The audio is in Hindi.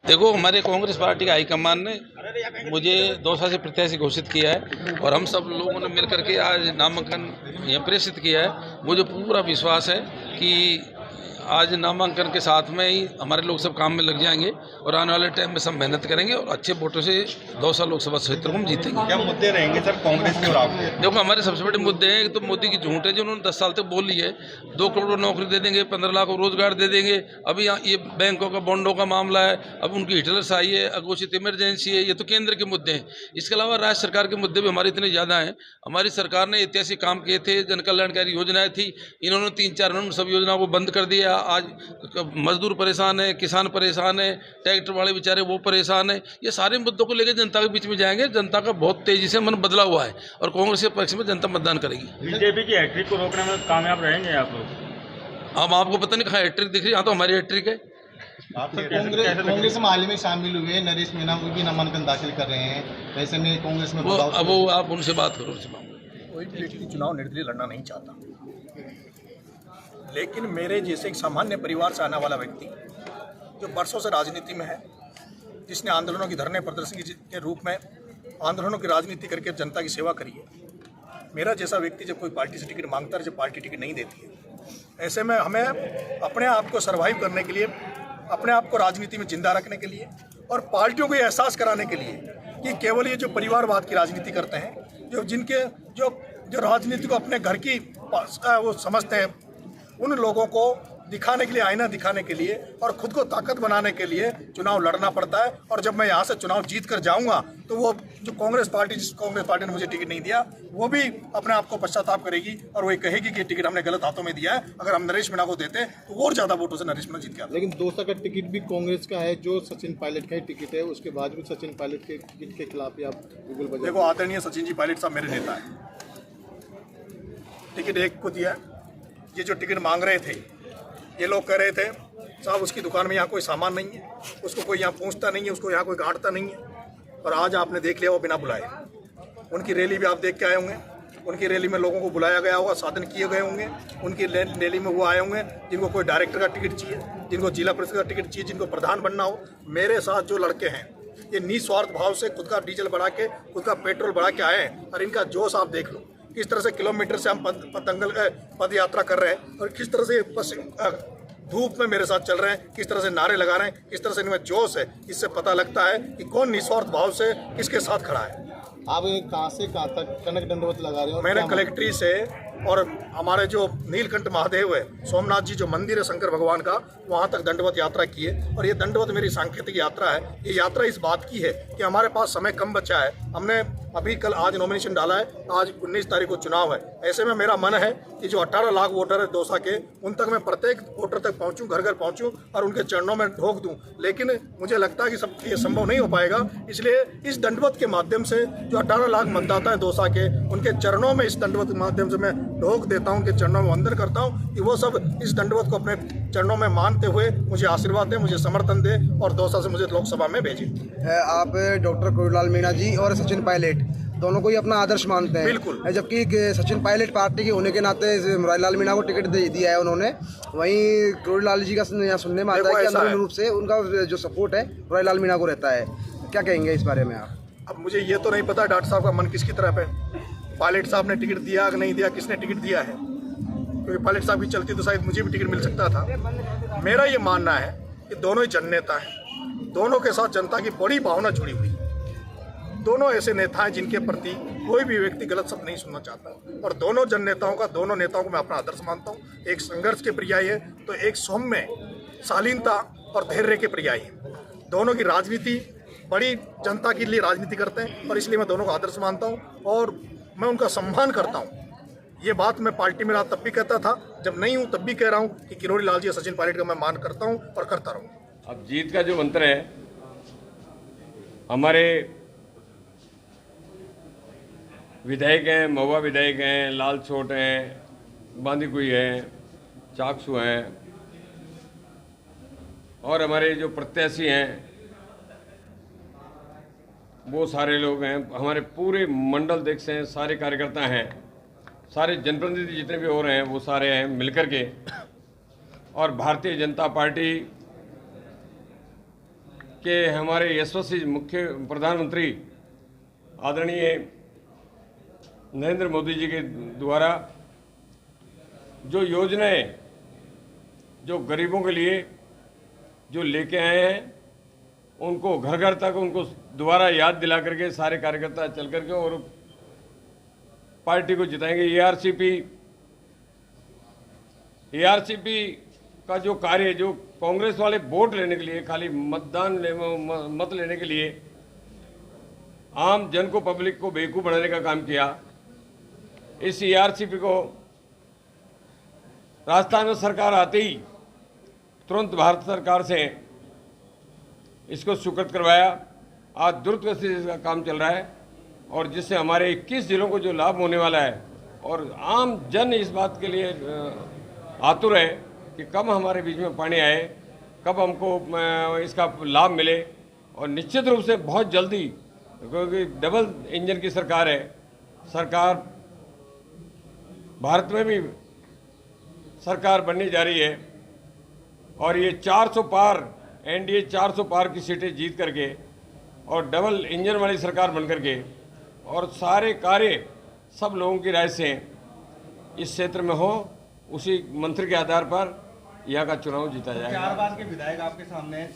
देखो, हमारे कांग्रेस पार्टी का हाईकमान ने मुझे दौसा से प्रत्याशी घोषित किया है और हम सब लोगों ने मिलकर के आज नामांकन यहाँ प्रेषित किया है। मुझे पूरा विश्वास है कि आज नामांकन के साथ में ही हमारे लोग सब काम में लग जाएंगे और आने वाले टाइम में सब मेहनत करेंगे और अच्छे वोटों से दौसा लोकसभा क्षेत्र को हम जीतेंगे। क्या मुद्दे रहेंगे सर कांग्रेस के और आपके? देखो, हमारे सबसे बड़े मुद्दे हैं। एक तो मोदी की झूठ है जो उन्होंने 10 साल तक बोल ली है। 2 करोड़ नौकरी दे देंगे, 15 लाख रोजगार दे देंगे। अभी यहाँ ये बैंकों का बॉन्डों का मामला है, अब उनकी हिटलर आई है, अघोषित इमरजेंसी है। ये तो केंद्र के मुद्दे हैं। इसके अलावा राज्य सरकार के मुद्दे भी हमारे इतने ज़्यादा हैं। हमारी सरकार ने ऐतिहासिक काम किए थे, जन कल्याणकारी योजनाएं थी, इन्होंने 3-4 महीनों में सब योजनाओं को बंद कर दिया। आज मजदूर परेशान है, किसान परेशान है, ट्रैक्टर वाले बेचारे वो परेशान है। ये सारे मुद्दों को लेकर जनता के बीच में जाएंगे। जनता का बहुत तेजी से मन बदला हुआ है और कांग्रेस के पक्ष में जनता मतदान करेगी। बीजेपी की हैट्रिक को रोकने में कामयाब रहेंगे आप लोग? अब आपको पता नहीं कहाँ हैट्रिक दिख रही है। यहाँ तो हमारी हैट्रिक है। कांग्रेस में हाल ही में शामिल हुए नरेश मीणा वो भी नामांकन दाखिल कर रहे हैं। ऐसे में कांग्रेस में वो आप उनसे बात करो। कोई भी व्यक्ति चुनाव निर्दलीय लड़ना नहीं चाहता, लेकिन मेरे जैसे एक सामान्य परिवार से आने वाला व्यक्ति जो वर्षों से राजनीति में है, जिसने आंदोलनों की धरने प्रदर्शन के रूप में आंदोलनों की राजनीति करके जनता की सेवा करी है, मेरा जैसा व्यक्ति जब कोई पार्टी से टिकट मांगता है, जब पार्टी टिकट नहीं देती है, ऐसे में हमें अपने आप को सर्वाइव करने के लिए, अपने आप को राजनीति में जिंदा रखने के लिए और पार्टियों को ये एहसास कराने के लिए कि केवल ये जो परिवारवाद की राजनीति करते हैं, जो राजनीति को अपने घर की वो समझते हैं, उन लोगों को दिखाने के लिए, आईना दिखाने के लिए और खुद को ताकत बनाने के लिए चुनाव लड़ना पड़ता है। और जब मैं यहाँ से चुनाव जीत कर जाऊँगा तो वो जो कांग्रेस पार्टी ने मुझे टिकट नहीं दिया, वो भी अपने आप को पश्चाताप करेगी और वो ये कहेगी कि टिकट हमने गलत हाथों में दिया है। अगर हम नरेश मीणा को देते तो और ज़्यादा वोटों से नरेश मीणा जीत गया। लेकिन दौसा का टिकट भी कांग्रेस का है, जो सचिन पायलट का ही टिकट है। उसके बाद भी सचिन पायलट के टिकट के खिलाफ ही आप गूगल बजाए। देखो, आदरणीय सचिन जी पायलट साहब मेरे नेता है, टिकट एक को दिया। ये जो टिकट मांग रहे थे, ये लोग कह रहे थे साहब उसकी दुकान में यहाँ कोई सामान नहीं है, उसको कोई यहाँ पूछता नहीं है, उसको यहाँ कोई गांठता नहीं है। और आज आपने देख लिया वो बिना बुलाए, उनकी रैली भी आप देख के आए होंगे। उनकी रैली में लोगों को बुलाया गया होगा, साधन किए गए होंगे। उनकी रैली में वो आए होंगे जिनको कोई डायरेक्टर का टिकट चाहिए, जिनको जिला परिषद का टिकट चाहिए, जिनको प्रधान बनना हो। मेरे साथ जो लड़के हैं ये निस्वार्थ भाव से खुद का डीजल बढ़ा के, खुद का पेट्रोल बढ़ा के आए हैं। और इनका जोश आप देख लो, किस तरह से किलोमीटर से हम पद यात्रा कर रहे हैं और किस तरह से धूप में मेरे साथ चल रहे हैं, किस तरह से नारे लगा रहे हैं, किस तरह से इनमें जोश है। इससे पता लगता है कि कौन निस्वार्थ भाव से किसके साथ खड़ा है। आप कहाँ से कहाँ तक कनक दंडवत लगा रहे हो? मैंने कलेक्ट्री से और हमारे जो नीलकंठ महादेव है, सोमनाथ जी जो मंदिर है शंकर भगवान का, वहाँ तक दंडवत यात्रा की है। और ये दंडवत मेरी सांकेतिक यात्रा है। ये यात्रा इस बात की है कि हमारे पास समय कम बचा है। हमने अभी आज नॉमिनेशन डाला है, आज 19 तारीख को चुनाव है। ऐसे में मेरा मन है कि जो 18 लाख वोटर है दौसा के, उन तक मैं प्रत्येक वोटर तक पहुँचूँ, घर घर पहुँचूँ और उनके चरणों में ढोक दूँ। लेकिन मुझे लगता है कि सब ये संभव नहीं हो पाएगा। इसलिए इस दंडवत के माध्यम से जो 18 लाख मतदाता है दौसा के, उनके चरणों में इस दंडवत के माध्यम से मैं ढोक देता हूं, उनके चरणों में वंदन करता हूं कि वो सब इस दंडवत को अपने चरणों में मानते हुए मुझे आशीर्वाद दें, मुझे समर्थन दें और दौसा से मुझे लोकसभा में भेजें। आप डॉक्टर करोड़ीलाल मीणा जी और सचिन पायलट दोनों को ही अपना आदर्श मानते हैं। बिल्कुल। जबकि सचिन पायलट पार्टी के होने के नाते मुरारीलाल मीणा को टिकट दिया है उन्होंने, वहीं करोड़ीलाल जी का यहाँ सुनने में आता है कि अंदरूनी रूप से उनका जो सपोर्ट है मुरारीलाल मीणा को रहता है। क्या कहेंगे इस बारे में आप? अब मुझे ये तो नहीं पता डॉक्टर साहब का मन किसकी तरफ है। पायलट साहब ने टिकट दिया कि नहीं दिया, किसने टिकट दिया है, क्योंकि पायलट साहब की चलती तो शायद मुझे भी टिकट मिल सकता था। मेरा ये मानना है कि दोनों ही जननेता हैं, दोनों के साथ जनता की बड़ी भावना जुड़ी हुई है। दोनों ऐसे नेता हैं जिनके प्रति कोई भी व्यक्ति गलत शब्द नहीं सुनना चाहता। और दोनों दोनों नेताओं को मैं अपना आदर्श मानता हूँ। एक संघर्ष के पर्याय है तो एक सौम्य, शालीनता और धैर्य के पर्याय है। दोनों की राजनीति बड़ी जनता के लिए राजनीति करते हैं और इसलिए मैं दोनों को आदर्श मानता हूँ और मैं उनका सम्मान करता हूँ। ये बात मैं पार्टी में रहा तब भी कहता था, जब नहीं हूँ तब भी कह रहा हूँ कि किरोड़ीलाल जी और सचिन पायलट का मैं मान करता हूँ और करता रहूँ। अब जीत का जो मंत्र है, हमारे विधायक हैं, महुआ विधायक हैं, लाल छोट हैं, बांदीकुई हैं, चाकसू हैं और हमारे जो प्रत्याशी हैं वो सारे लोग हैं। हमारे पूरे मंडल अध्यक्ष हैं, सारे कार्यकर्ता हैं, सारे जनप्रतिनिधि जितने भी हो रहे हैं वो सारे हैं मिलकर के। और भारतीय जनता पार्टी कि हमारे यशस्वी मुख्य प्रधानमंत्री आदरणीय नरेंद्र मोदी जी के द्वारा जो योजनाएं जो गरीबों के लिए जो लेके आए हैं उनको घर घर तक उनको दोबारा याद दिला करके सारे कार्यकर्ता चल करके और पार्टी को जिताएंगे। एआरसीपी का जो कार्य जो कांग्रेस वाले वोट लेने के लिए खाली मत लेने के लिए आम जन को पब्लिक को बेवकूफ़ बनाने का काम किया। इस एआरसीपी को राजस्थान में सरकार आते ही तुरंत भारत सरकार से इसको स्वीकृत करवाया। आज द्रुत गति से इसका काम चल रहा है और जिससे हमारे 21 जिलों को जो लाभ होने वाला है और आम जन इस बात के लिए आतुर है कि कब हमारे बीच में पानी आए, कब हमको इसका लाभ मिले। और निश्चित रूप से बहुत जल्दी, क्योंकि डबल इंजन की सरकार है, सरकार भारत में भी सरकार बनने जा रही है और ये 400 पार एनडीए 400 पार की सीटें जीत करके और डबल इंजन वाली सरकार बन करके और सारे कार्य सब लोगों की राय से इस क्षेत्र में हो, उसी मंत्र के आधार पर यहाँ का चुनाव जीता जाएगा। 4 बार के विधायक आपके सामने हैं,